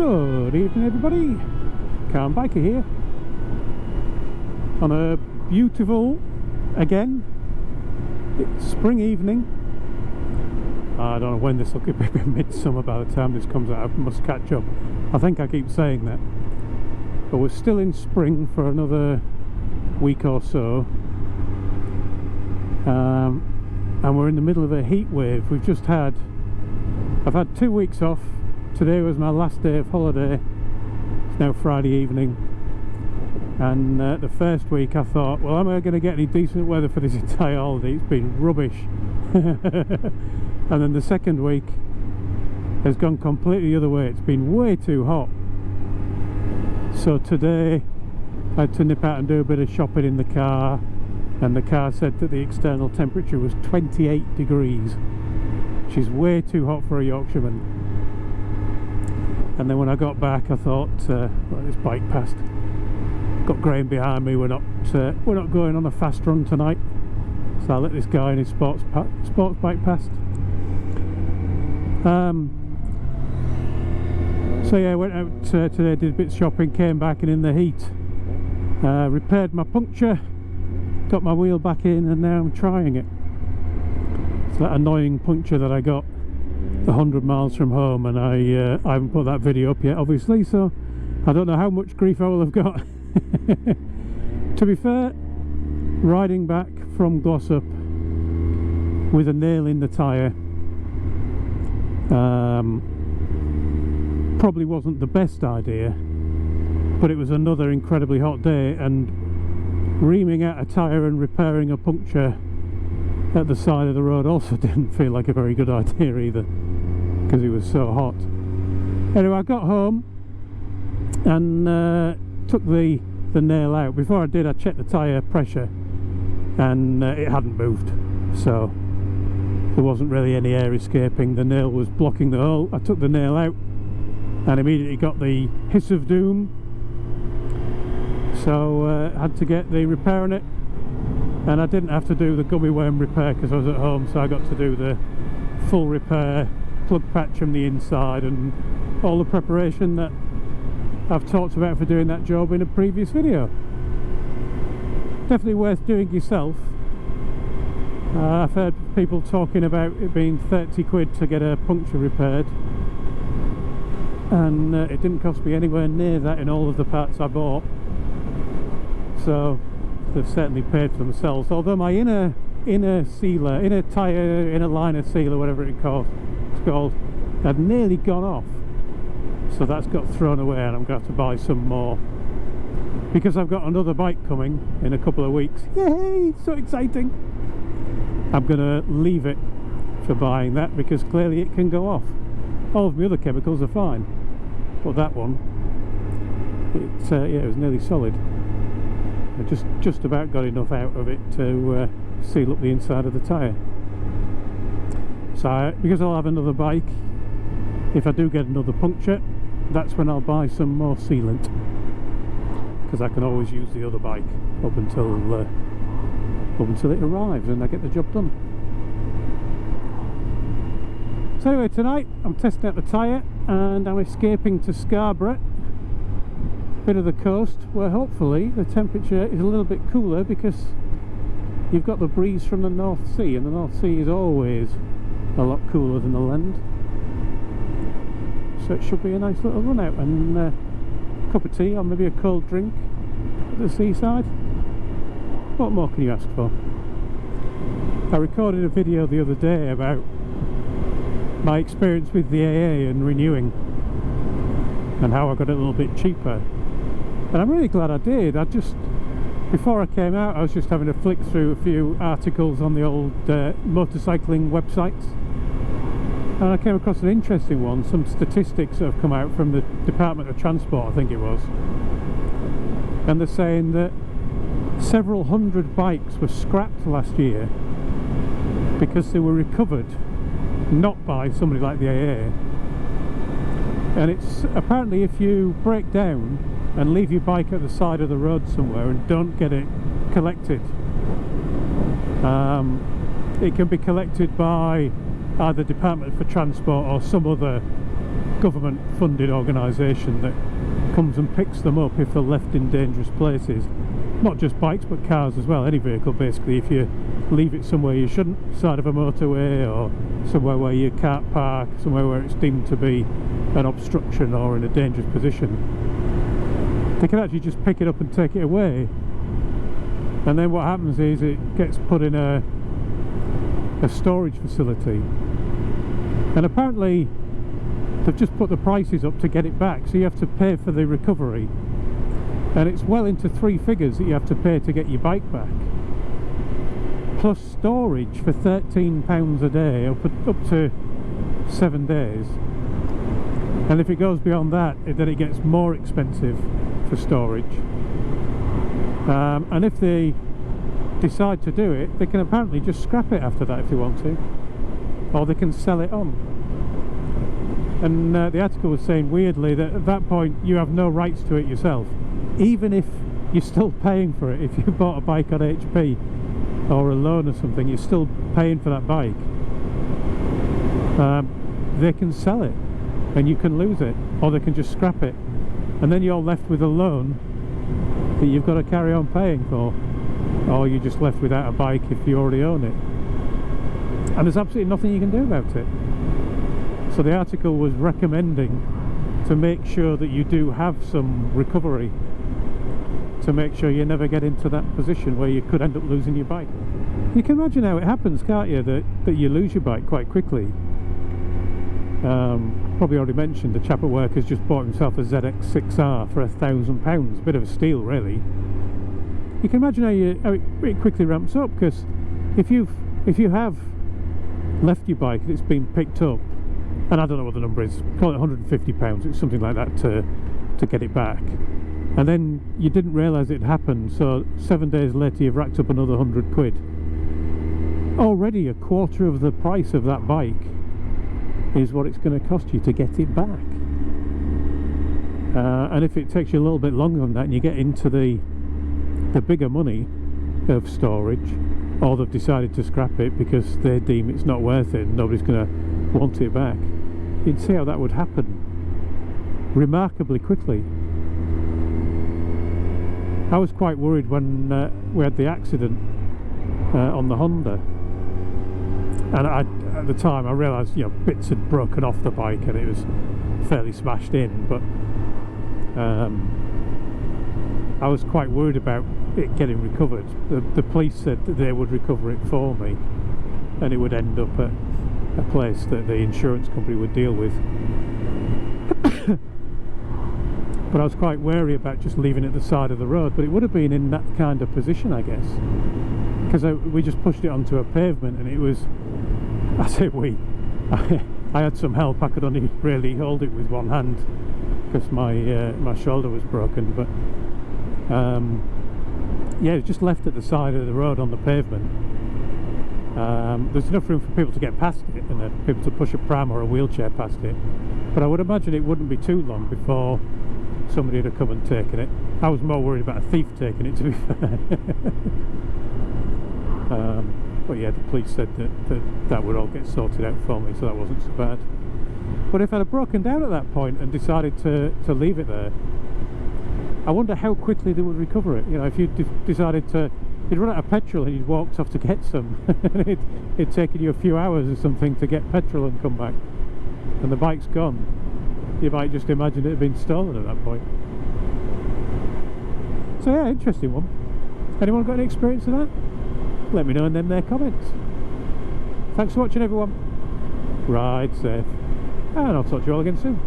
Good evening everybody, Car Biker here on a beautiful, again, it's spring evening. I don't know when this will be, midsummer by the time this comes out. I must catch up. I think I keep saying that, but we're still in spring for another week or so, and we're in the middle of a heat wave. I've had 2 weeks off. Today was my last day of holiday. It's now Friday evening, and the first week I thought, well, am I going to get any decent weather for this entire holiday? It's been rubbish. And then the second week has gone completely the other way. It's been way too hot. So today I had to nip out and do a bit of shopping in the car, and the car said that the external temperature was 28 degrees, which is way too hot for a Yorkshireman. And then when I got back, I thought, well, this bike passed. Got Graham behind me. We're not going on a fast run tonight, so I let this guy in his sports bike past. So yeah, I went out today, did a bit of shopping, came back, and in the heat, repaired my puncture, got my wheel back in, and now I'm trying it. It's that annoying puncture that I got 100 miles from home, and I haven't put that video up yet, obviously, so I don't know how much grief I will have got. To be fair, riding back from Glossop with a nail in the tyre probably wasn't the best idea, but it was another incredibly hot day, and reaming out a tyre and repairing a puncture at the side of the road also didn't feel like a very good idea either, because it was so hot. Anyway, I got home and took the nail out. Before I did, I checked the tyre pressure, and it hadn't moved, so there wasn't really any air escaping. The nail was blocking the hole. I took the nail out and immediately got the hiss of doom, so had to get the repair on it. And I didn't have to do the gummy worm repair because I was at home, so I got to do the full repair, plug patch from the inside, and all the preparation that I've talked about for doing that job in a previous video. Definitely worth doing yourself. I've heard people talking about it being 30 quid to get a puncture repaired, and it didn't cost me anywhere near that in all of the parts I bought, so they've certainly paid for themselves. Although my inner sealer, inner tyre, inner liner sealer, whatever it's called, had nearly gone off, so that's got thrown away, and I'm going to have to buy some more because I've got another bike coming in a couple of weeks. Yay, so exciting. I'm going to leave it for buying that because clearly it can go off. All of my other chemicals are fine, but that one, yeah, it was nearly solid. I just about got enough out of it to seal up the inside of the tyre. So because I'll have another bike, if I do get another puncture, that's when I'll buy some more sealant, because I can always use the other bike up until it arrives and I get the job done. So anyway, tonight I'm testing out the tyre, and I'm escaping to Scarborough, bit of the coast, where hopefully the temperature is a little bit cooler because you've got the breeze from the North Sea, and the North Sea is always a lot cooler than the land, so it should be a nice little run out, and a cup of tea or maybe a cold drink at the seaside. What more can you ask for? I recorded a video the other day about my experience with the AA and renewing, and how I got it a little bit cheaper. And I'm really glad I did. Before I came out, I was just having a flick through a few articles on the old motorcycling websites, and I came across an interesting one, some statistics that have come out from the Department of Transport, I think it was, and they're saying that several hundred bikes were scrapped last year because they were recovered not by somebody like the AA. And it's apparently, if you break down and leave your bike at the side of the road somewhere and don't get it collected, it can be collected by either Department for Transport or some other government funded organisation that comes and picks them up if they're left in dangerous places. Not just bikes but cars as well, any vehicle basically. If you leave it somewhere you shouldn't, side of a motorway, or somewhere where you can't park, somewhere where it's deemed to be an obstruction or in a dangerous position, they can actually just pick it up and take it away. And then what happens is it gets put in a storage facility, and apparently they've just put the prices up to get it back, so you have to pay for the recovery, and it's well into 3 figures that you have to pay to get your bike back, plus storage for £13 a day up to 7 days. And if it goes beyond that, then it gets more expensive for storage. And if they decide to do it, they can apparently just scrap it after that if they want to, or they can sell it on. And the article was saying weirdly that at that point you have no rights to it yourself, even if you're still paying for it. If you bought a bike on HP or a loan or something, you're still paying for that bike. They can sell it and you can lose it, or they can just scrap it, and then you're left with a loan that you've got to carry on paying for, or you're just left without a bike if you already own it, and there's absolutely nothing you can do about it. So the article was recommending to make sure that you do have some recovery, to make sure you never get into that position where you could end up losing your bike. You can imagine how it happens, can't you, that you lose your bike quite quickly. Probably already mentioned the chap at work has just bought himself a ZX6R for £1,000, a bit of a steal really. You can imagine how it quickly ramps up, because if you have left your bike and it's been picked up, and I don't know what the number is, call it £150, it's something like that to get it back, and then you didn't realise it happened, so 7 days later you've racked up another £100. Already a quarter of the price of that bike is what it's going to cost you to get it back. And if it takes you a little bit longer than that and you get into the bigger money of storage, or they've decided to scrap it because they deem it's not worth it and nobody's going to want it back, you'd see how that would happen remarkably quickly. I was quite worried when we had the accident on the Honda, and at the time I realised, you know, bits had broken off the bike and it was fairly smashed in, but I was quite worried about it getting recovered. The police said that they would recover it for me and it would end up at a place that the insurance company would deal with. But I was quite wary about just leaving it at the side of the road, but it would have been in that kind of position, I guess, because we just pushed it onto a pavement, and it was, I say we, I had some help. I could only really hold it with one hand because my shoulder was broken, but yeah, it was just left at the side of the road on the pavement. There's enough room for people to get past it and people to push a pram or a wheelchair past it, but I would imagine it wouldn't be too long before somebody would have come and taken it. I was more worried about a thief taking it, to be fair. But yeah, the police said that would all get sorted out for me, so that wasn't so bad. But if I'd have broken down at that point and decided to leave it there, I wonder how quickly they would recover it. You know, if you decided you'd run out of petrol and you'd walked off to get some, it'd taken you a few hours or something to get petrol and come back, and the bike's gone. You might just imagine it had been stolen at that point. So yeah, interesting one. Anyone got any experience of that? Let me know in them there comments. Thanks for watching, everyone. Ride safe, and I'll talk to you all again soon.